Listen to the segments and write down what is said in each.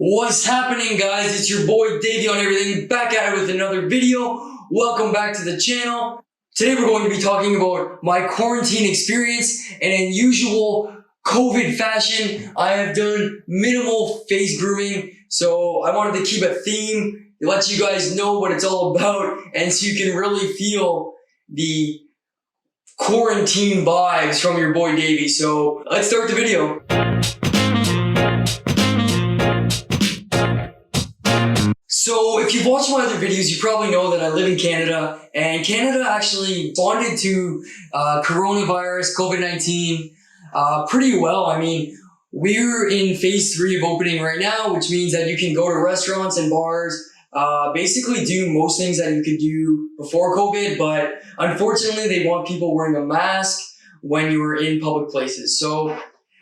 What's happening, guys? It's your boy DaveyOnEverything back at it with another video. Welcome back to the channel. Today we're going to be talking about my quarantine experience, and in usual COVID fashion, I have done minimal face grooming. So I wanted to keep a theme to let you guys know what it's all about, and so you can really feel the quarantine vibes from your boy Davey. So let's start the video. So if you've watched my other videos, you probably know that I live in Canada, and Canada actually responded to coronavirus, COVID-19 pretty well. I mean, we're in phase 3 of opening right now, which means that you can go to restaurants and bars, basically do most things that you could do before COVID, but unfortunately they want people wearing a mask when you're in public places. So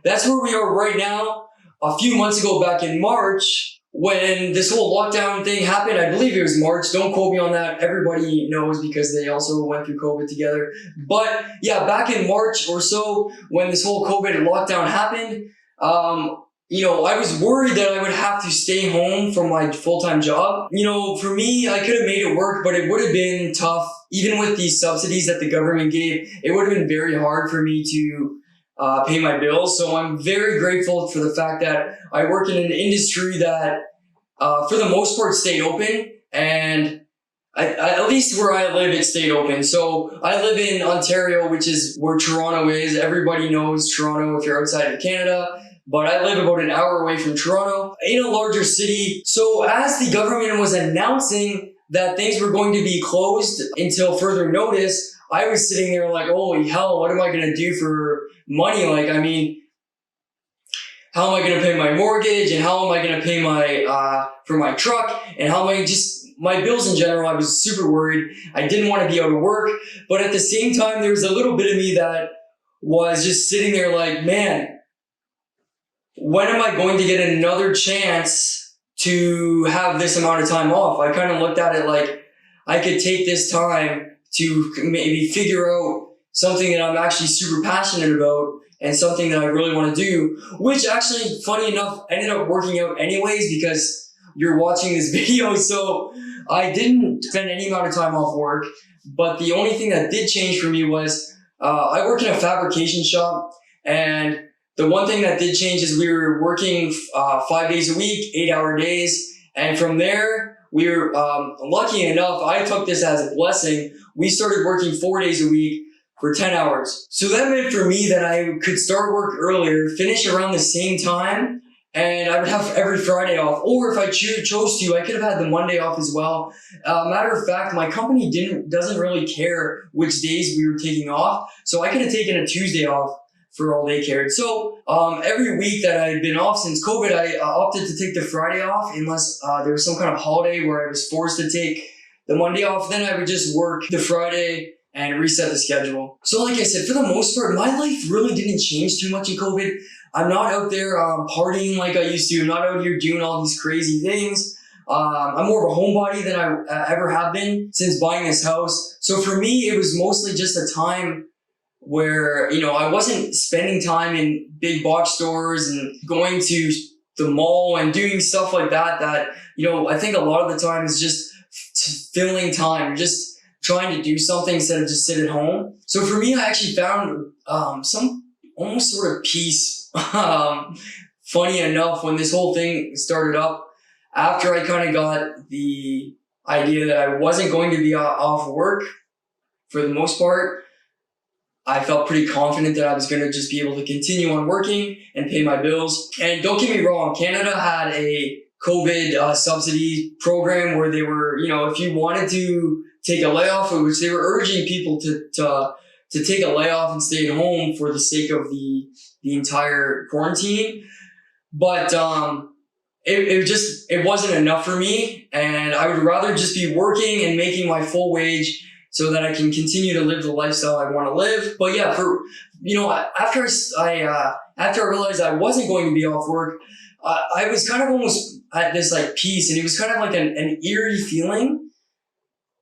that's where we are right now. A few months ago, back in March, when this whole lockdown thing happened, I believe it was March, don't quote me on that, everybody knows because they also went through COVID together. But yeah, back in March or so, when this whole COVID lockdown happened, I was worried that I would have to stay home from my full-time job. For me, I could have made it work, but it would have been tough. Even with these subsidies that the government gave, it would have been very hard for me to pay my bills. So I'm very grateful for the fact that I work in an industry that, for the most part, stayed open, and at least where I live, it stayed open. So I live in Ontario, which is where Toronto is. Everybody knows Toronto if you're outside of Canada, but I live about an hour away from Toronto in a larger city. So as the government was announcing that things were going to be closed until further notice, I was sitting there like, holy hell, what am I going to do for money? Like, I mean, how am I going to pay my mortgage, and how am I going to pay my, for my truck, and how am I my bills in general? I was super worried. I didn't want to be out of work, but at the same time, there was a little bit of me that was just sitting there like, man, when am I going to get another chance to have this amount of time off? I kind of looked at it like I could take this time to maybe figure out something that I'm actually super passionate about and something that I really want to do, which actually, funny enough, ended up working out anyways because you're watching this video. So I didn't spend any amount of time off work, but the only thing that did change for me was I work in a fabrication shop, and the one thing that did change is we were working 5 days a week, 8-hour days, and from there, we were lucky enough, I took this as a blessing. We started working 4 days a week for 10 hours. So that meant for me that I could start work earlier, finish around the same time, and I would have every Friday off. Or if I chose to, I could have had the Monday off as well. Matter of fact, my company doesn't really care which days we were taking off. So I could have taken a Tuesday off for all they cared. So every week that I had been off since COVID, I opted to take the Friday off unless there was some kind of holiday where I was forced to take the Monday off. Then I would just work the Friday and reset the schedule. So like I said, for the most part, my life really didn't change too much in COVID. I'm not out there partying like I used to. I'm not out here doing all these crazy things. I'm more of a homebody than I ever have been since buying this house. So for me, it was mostly just a time where, I wasn't spending time in big box stores and going to the mall and doing stuff like that, I think a lot of the time is just filling time, just trying to do something instead of just sit at home. So for me, I actually found some almost sort of peace. Funny enough, when this whole thing started up, after I kind of got the idea that I wasn't going to be off work for the most part, I felt pretty confident that I was going to just be able to continue on working and pay my bills. And don't get me wrong, Canada had a COVID subsidy program where they were, if you wanted to take a layoff, which they were urging people to take a layoff and stay at home for the sake of the entire quarantine. But it wasn't enough for me, and I would rather just be working and making my full wage so that I can continue to live the lifestyle I want to live. But yeah, after I realized I wasn't going to be off work, I was kind of almost at this like peace, and it was kind of like an eerie feeling,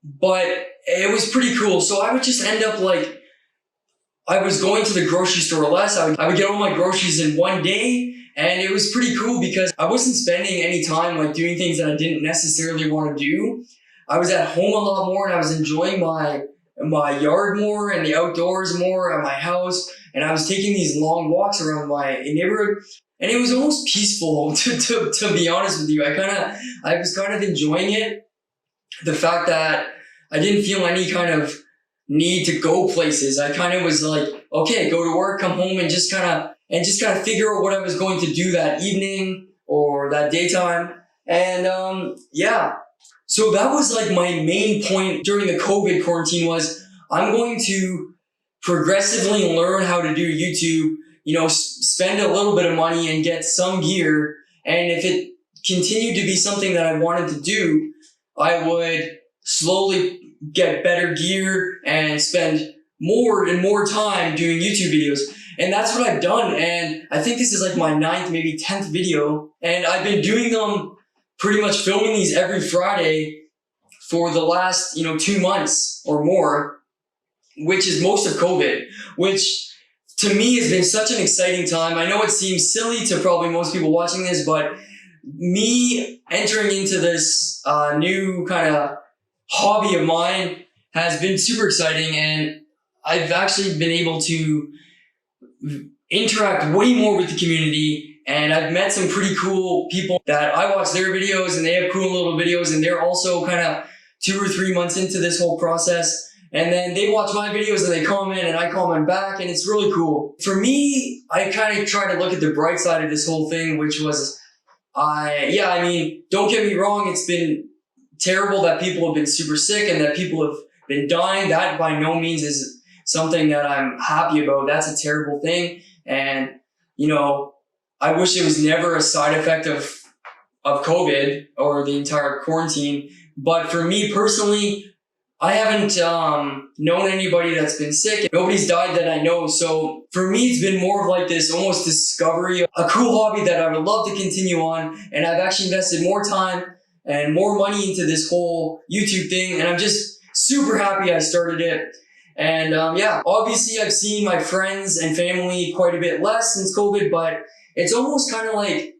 but it was pretty cool. So I would just end up like, I was going to the grocery store less. I would get all my groceries in one day, And it was pretty cool because I wasn't spending any time like doing things that I didn't necessarily want to do. I was at home a lot more, and I was enjoying my yard more and the outdoors more at my house. And I was taking these long walks around my neighborhood, and it was almost peaceful to be honest with you. I was kind of enjoying it. The fact that I didn't feel any kind of need to go places. I kind of was like, okay, go to work, come home, and just kind of figure out what I was going to do that evening or that daytime. And yeah. So that was like my main point during the COVID quarantine was I'm going to progressively learn how to do YouTube, spend a little bit of money and get some gear. And if it continued to be something that I wanted to do, I would slowly get better gear and spend more and more time doing YouTube videos. And that's what I've done. And I think this is like my 9th, maybe 10th video. And I've been doing them, pretty much filming these every Friday for the last, 2 months or more, which is most of COVID, which to me has been such an exciting time. I know it seems silly to probably most people watching this, but me entering into this new kind of hobby of mine has been super exciting, and I've actually been able to interact way more with the community, and I've met some pretty cool people that I watch their videos, and they have cool little videos, and they're also kind of 2 or 3 months into this whole process. And then they watch my videos and they comment and I comment back, and it's really cool. For me, I kind of try to look at the bright side of this whole thing, which was, don't get me wrong, it's been terrible that people have been super sick and that people have been dying. That by no means is something that I'm happy about. That's a terrible thing. And, I wish it was never a side effect of COVID or the entire quarantine. But for me personally, I haven't known anybody that's been sick. Nobody's died that I know. So for me, it's been more of like this almost discovery, a cool hobby that I would love to continue on. And I've actually invested more time and more money into this whole YouTube thing. And I'm just super happy I started it. And obviously I've seen my friends and family quite a bit less since COVID, but it's almost kind of like,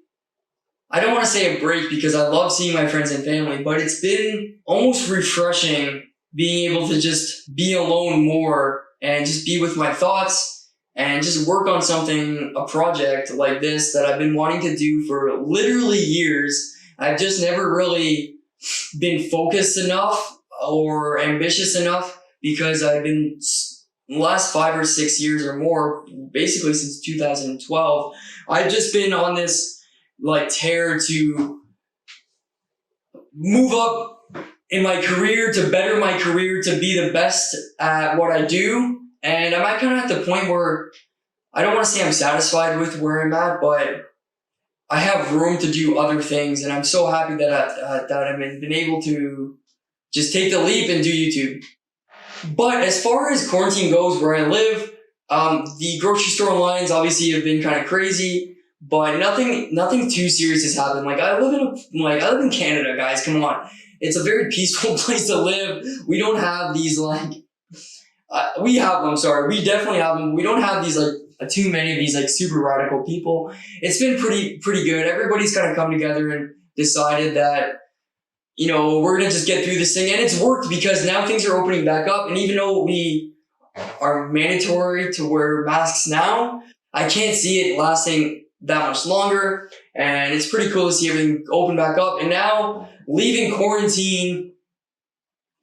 I don't want to say a break because I love seeing my friends and family, but it's been almost refreshing being able to just be alone more and just be with my thoughts and just work on something, a project like this that I've been wanting to do for literally years. I've just never really been focused enough or ambitious enough because I've been the last 5 or 6 years or more, basically since 2012, I've just been on this like tear to move up in my career, to better my career, to be the best at what I do. And I'm kind of at the point where I don't want to say I'm satisfied with where I'm at, but I have room to do other things. And I'm so happy that I've been able to just take the leap and do YouTube. But as far as quarantine goes, where I live, the grocery store lines obviously have been kind of crazy, but nothing too serious has happened. Like I live in Canada, guys. Come on. It's a very peaceful place to live. We don't have these we have them, sorry. We definitely have them. We don't have these too many of these super radical people. It's been pretty good. Everybody's kind of come together and decided that, we're going to just get through this thing. And it's worked because now things are opening back up. And even though we are mandatory to wear masks now, I can't see it lasting that much longer. And it's pretty cool to see everything open back up. And now, leaving quarantine,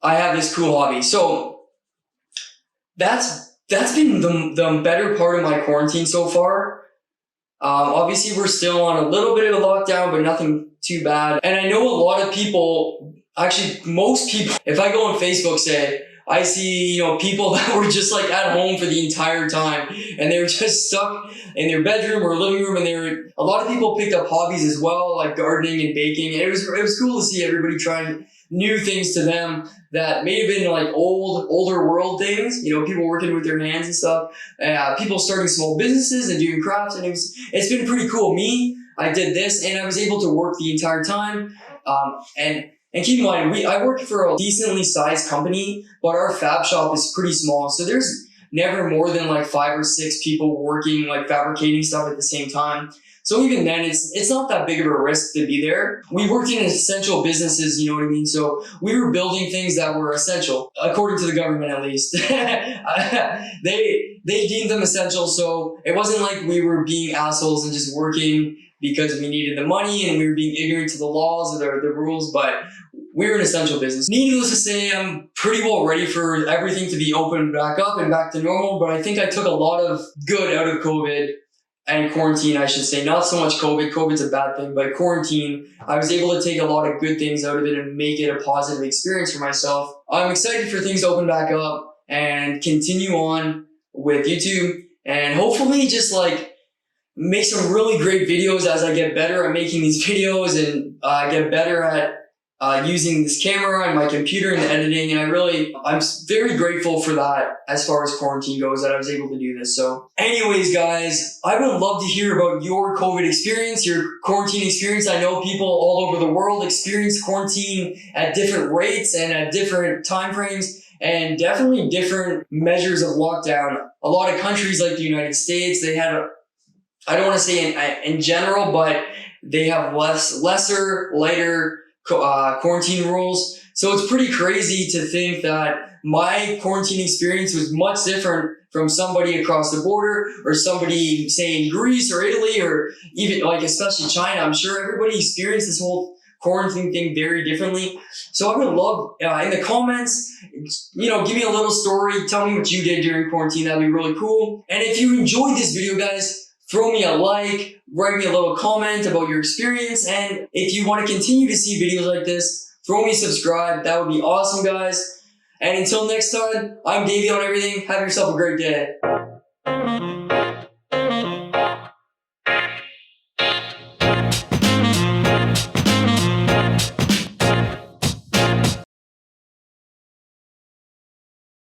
I have this cool hobby. So that's been the better part of my quarantine so far. Obviously, we're still on a little bit of a lockdown, but nothing too bad. And I know a lot of people, actually most people, if I go on Facebook, say, I see, people that were just at home for the entire time and they were just stuck in their bedroom or living room, and a lot of people picked up hobbies as well, like gardening and baking. And it was cool to see everybody trying new things to them that may have been older world things, people working with their hands and stuff, people starting small businesses and doing crafts. And it's been pretty cool. Me, I did this and I was able to work the entire time. And keep in mind, I work for a decently sized company, but our fab shop is pretty small. So there's never more than like 5 or 6 people working, like fabricating stuff at the same time. So even then, it's not that big of a risk to be there. We worked in essential businesses, you know what I mean? So we were building things that were essential, according to the government at least. They deemed them essential, so it wasn't like we were being assholes and just working because we needed the money and we were being ignorant to the laws or the rules, but we're an essential business. Needless to say, I'm pretty well ready for everything to be opened back up and back to normal, but I think I took a lot of good out of COVID. And quarantine, I should say. Not so much COVID. COVID's a bad thing, but quarantine, I was able to take a lot of good things out of it and make it a positive experience for myself. I'm excited for things to open back up and continue on with YouTube and hopefully just like make some really great videos as I get better at making these videos and get better at using this camera and my computer and the editing. And I'm very grateful for that as far as quarantine goes, that I was able to do this. So anyways, guys, I would love to hear about your COVID experience, your quarantine experience. I know people all over the world experience quarantine at different rates and at different time frames and definitely different measures of lockdown. A lot of countries like the United States, they had, I don't want to say in general, but they have lighter quarantine rules. So it's pretty crazy to think that my quarantine experience was much different from somebody across the border or somebody, say, in Greece or Italy or even like especially China. I'm sure everybody experienced this whole quarantine thing very differently. So I would love in the comments, give me a little story. Tell me what you did during quarantine. That'd be really cool. And if you enjoyed this video, guys, throw me a like, write me a little comment about your experience, and if you want to continue to see videos like this, throw me a subscribe. That would be awesome, guys. And until next time, I'm Davey on Everything. Have yourself a great day.